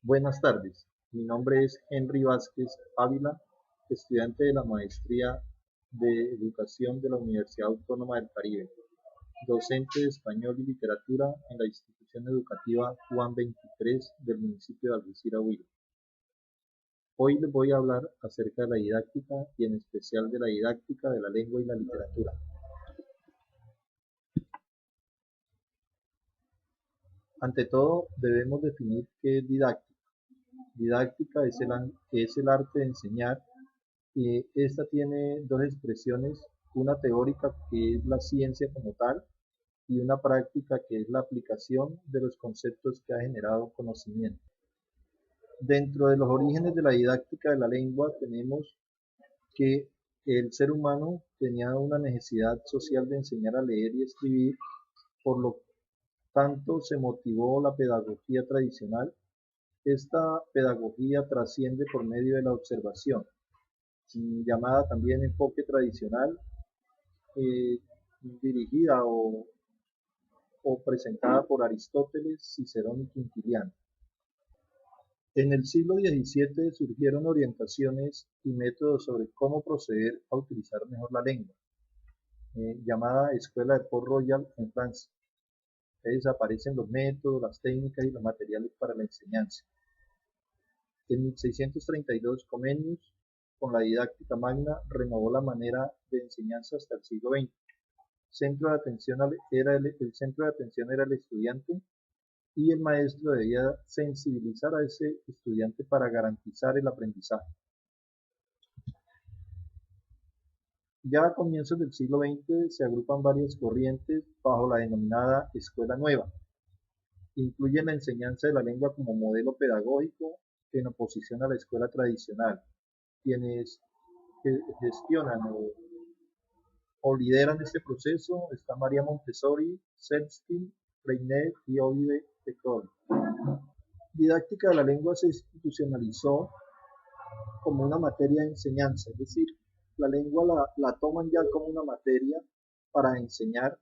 Buenas tardes, mi nombre es Henry Vázquez Ávila, estudiante de la Maestría de Educación de la Universidad Autónoma del Caribe, docente de Español y Literatura en la institución educativa Juan 23 del municipio de Algeciras, Huila. Hoy les voy a hablar acerca de la didáctica y en especial de la didáctica de la lengua y la literatura. Ante todo, debemos definir qué es didáctica. Didáctica es el arte de enseñar. Esta tiene dos expresiones, una teórica que es la ciencia como tal y una práctica que es la aplicación de los conceptos que ha generado conocimiento. Dentro de los orígenes de la didáctica de la lengua tenemos que el ser humano tenía una necesidad social de enseñar a leer y escribir, por lo tanto se motivó la pedagogía tradicional. Esta pedagogía trasciende por medio de la observación, llamada también enfoque tradicional, eh, dirigida o presentada por Aristóteles, Cicerón y Quintiliano. En el siglo XVII surgieron orientaciones y métodos sobre cómo proceder a utilizar mejor la lengua, llamada Escuela de Port-Royal en Francia. Ahí aparecen los métodos, las técnicas y los materiales para la enseñanza. En 1632, Comenius, con la Didáctica Magna, renovó la manera de enseñanza hasta el siglo XX. El centro de atención era el estudiante y el maestro debía sensibilizar a ese estudiante para garantizar el aprendizaje. Ya a comienzos del siglo XX se agrupan varias corrientes bajo la denominada Escuela Nueva. Incluyen la enseñanza de la lengua como modelo pedagógico en oposición a la escuela tradicional. Quienes gestionan o lideran este proceso está María Montessori, Selbstin, Freinet y Ovide Ecole. Didáctica de la lengua se institucionalizó como una materia de enseñanza, es decir, la lengua la toman ya como una materia para enseñar,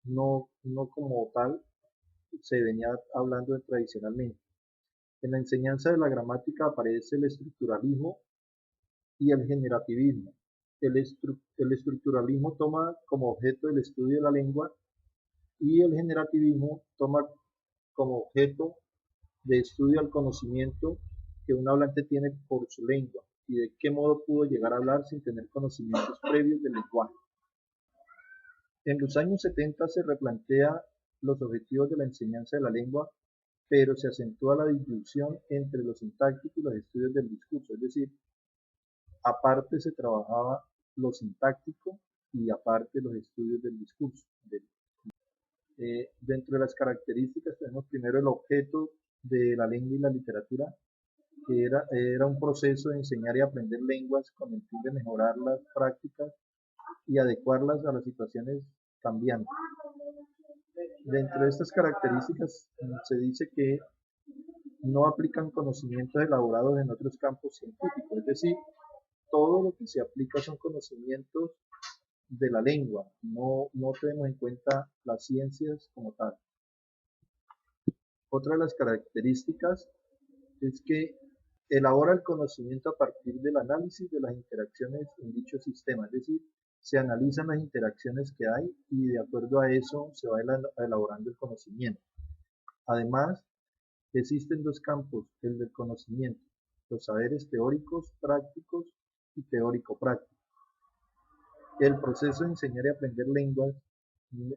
no como tal se venía hablando tradicionalmente. En la enseñanza de la gramática aparece el estructuralismo y el generativismo. El estructuralismo toma como objeto el estudio de la lengua y el generativismo toma como objeto de estudio al conocimiento que un hablante tiene por su lengua y de qué modo pudo llegar a hablar sin tener conocimientos previos del lenguaje. En los años 70 se replantea los objetivos de la enseñanza de la lengua, pero se acentúa la disyunción entre lo sintáctico y los estudios del discurso, es decir, aparte se trabajaba lo sintáctico y aparte los estudios del discurso. Dentro de las características tenemos primero el objeto de la lengua y la literatura, que era un proceso de enseñar y aprender lenguas con el fin de mejorar las prácticas y adecuarlas a las situaciones cambiantes. Dentro de estas características se dice que no aplican conocimientos elaborados en otros campos científicos, es decir, todo lo que se aplica son conocimientos de la lengua, no tenemos en cuenta las ciencias como tal. Otra de las características es que elabora el conocimiento a partir del análisis de las interacciones en dicho sistema, es decir, se analizan las interacciones que hay y de acuerdo a eso se va elaborando el conocimiento. Además, existen dos campos, el del conocimiento, los saberes teóricos prácticos y teórico-prácticos. El proceso de enseñar y aprender lenguas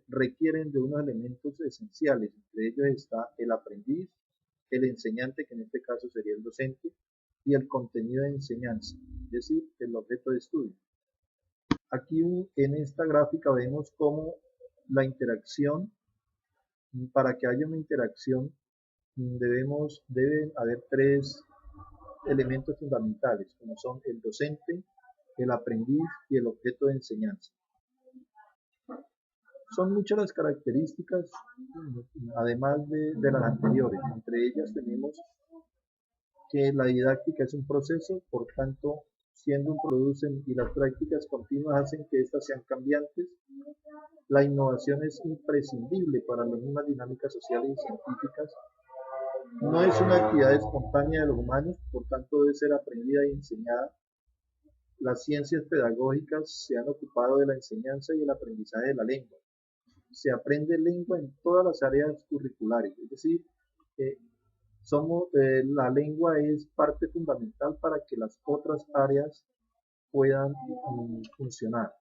requieren de unos elementos esenciales, entre ellos está el aprendiz, el enseñante, que en este caso sería el docente, y el contenido de enseñanza, es decir, el objeto de estudio. Aquí en esta gráfica vemos cómo la interacción, para que haya una interacción, deben haber tres elementos fundamentales, como son el docente, el aprendiz y el objeto de enseñanza. Son muchas las características, además de las anteriores. Entre ellas tenemos que la didáctica es un proceso, por tanto, siendo un producen y las prácticas continuas hacen que éstas sean cambiantes. La innovación es imprescindible para las mismas dinámicas sociales y científicas. No es una actividad espontánea de los humanos, por tanto debe ser aprendida y enseñada. Las ciencias pedagógicas se han ocupado de la enseñanza y el aprendizaje de la lengua. Se aprende lengua en todas las áreas curriculares, es decir, eh, la lengua es parte fundamental para que las otras áreas puedan funcionar.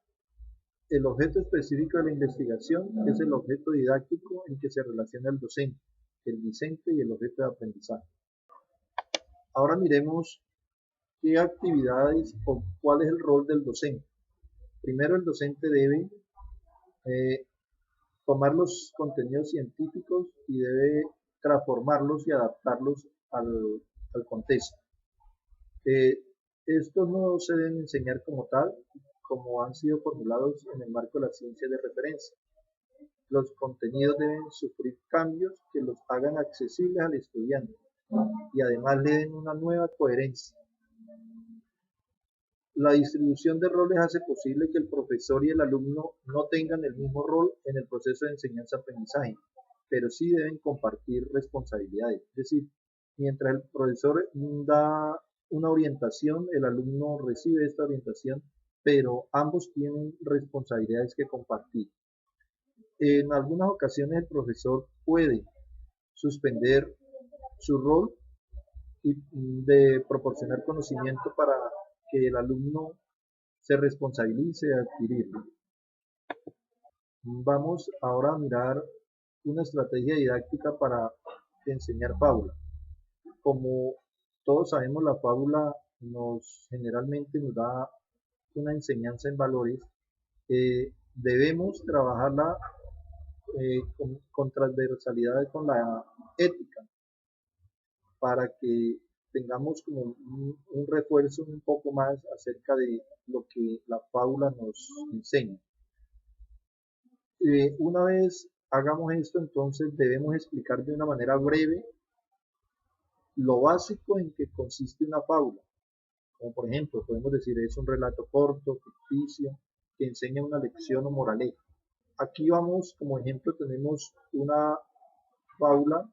El objeto específico de la investigación es el objeto didáctico en que se relaciona el docente, el discente y el objeto de aprendizaje. Ahora miremos qué actividades o cuál es el rol del docente. Primero, el docente debe eh, tomar los contenidos científicos y debe transformarlos y adaptarlos al contexto. Estos no se deben enseñar como tal, como han sido formulados en el marco de la ciencia de referencia. Los contenidos deben sufrir cambios que los hagan accesibles al estudiante y además le den una nueva coherencia. La distribución de roles hace posible que el profesor y el alumno no tengan el mismo rol en el proceso de enseñanza-aprendizaje, pero sí deben compartir responsabilidades. Es decir, mientras el profesor da una orientación, el alumno recibe esta orientación, pero ambos tienen responsabilidades que compartir. En algunas ocasiones el profesor puede suspender su rol y de proporcionar conocimiento para que el alumno se responsabilice de adquirirlo. Vamos ahora a mirar una estrategia didáctica para enseñar fábula. Como todos sabemos, la fábula generalmente nos da una enseñanza en valores. Debemos trabajarla con transversalidad con la ética para que tengamos como un refuerzo un poco más acerca de lo que la fábula nos enseña. Una vez hagamos esto, entonces debemos explicar de una manera breve lo básico en que consiste una fábula. Como por ejemplo, podemos decir es un relato corto, ficticio, que enseña una lección o moraleja. Aquí vamos, como ejemplo, tenemos una fábula,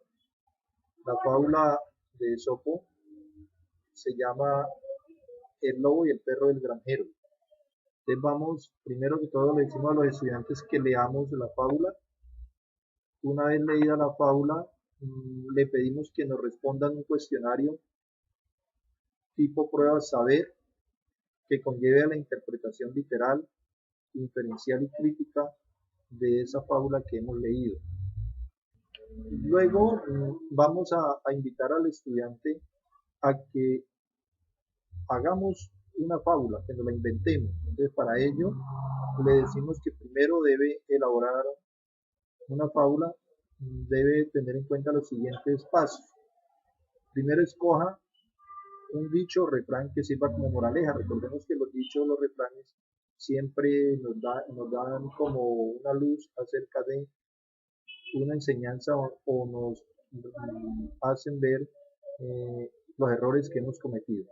la fábula de Esopo, se llama El lobo y el perro del granjero. Entonces vamos, primero que todo le decimos a los estudiantes que leamos la fábula. Una vez leída la fábula, le pedimos que nos respondan un cuestionario tipo prueba saber que conlleve a la interpretación literal, inferencial y crítica de esa fábula que hemos leído. Luego vamos a invitar al estudiante a que hagamos una fábula, que nos la inventemos. Entonces para ello le decimos que primero debe elaborar una fábula, debe tener en cuenta los siguientes pasos. Primero escoja un dicho o refrán que sirva como moraleja. Recordemos que los dichos, los refranes siempre nos dan como una luz acerca de una enseñanza o nos hacen ver los errores que hemos cometido.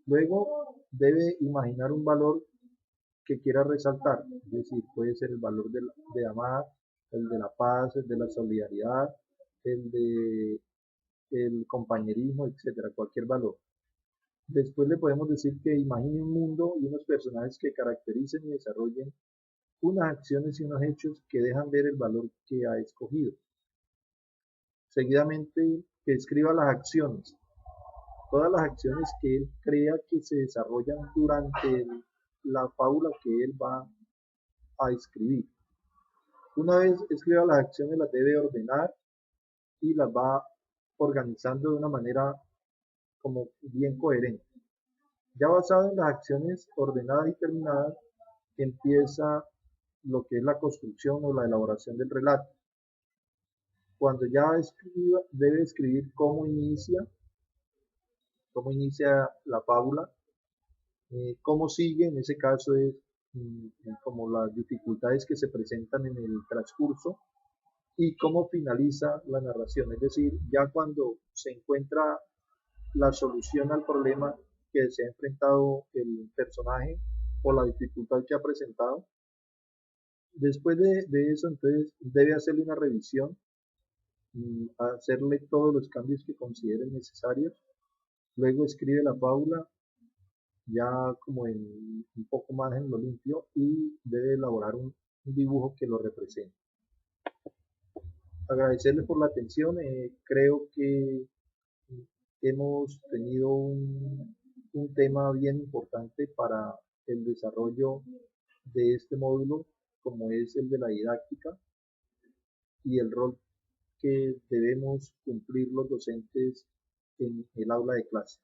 Luego debe imaginar un valor que quiera resaltar, es decir, puede ser el valor de amar, el de la paz, el de la solidaridad, el de el compañerismo, etcétera, cualquier valor. Después le podemos decir que imagine un mundo y unos personajes que caractericen y desarrollen unas acciones y unos hechos que dejan ver el valor que ha escogido. Seguidamente, que escriba las acciones, todas las acciones que él crea que se desarrollan durante la fábula que él va a escribir. Una vez escriba las acciones, las debe ordenar y las va organizando de una manera como bien coherente. Ya basado en las acciones ordenadas y terminadas, empieza lo que es la construcción o la elaboración del relato. Cuando ya escriba, debe escribir cómo inicia la fábula, cómo sigue, en ese caso es como las dificultades que se presentan en el transcurso, y cómo finaliza la narración, es decir, ya cuando se encuentra la solución al problema que se ha enfrentado el personaje o la dificultad que ha presentado. Después de eso, entonces, debe hacerle una revisión hacerle todos los cambios que considere necesarios. Luego escribe la fábula ya como en un poco más en lo limpio y debe elaborar un dibujo que lo represente. Agradecerle por la atención. Creo que hemos tenido un tema bien importante para el desarrollo de este módulo, como es el de la didáctica y el rol que debemos cumplir los docentes en el aula de clase.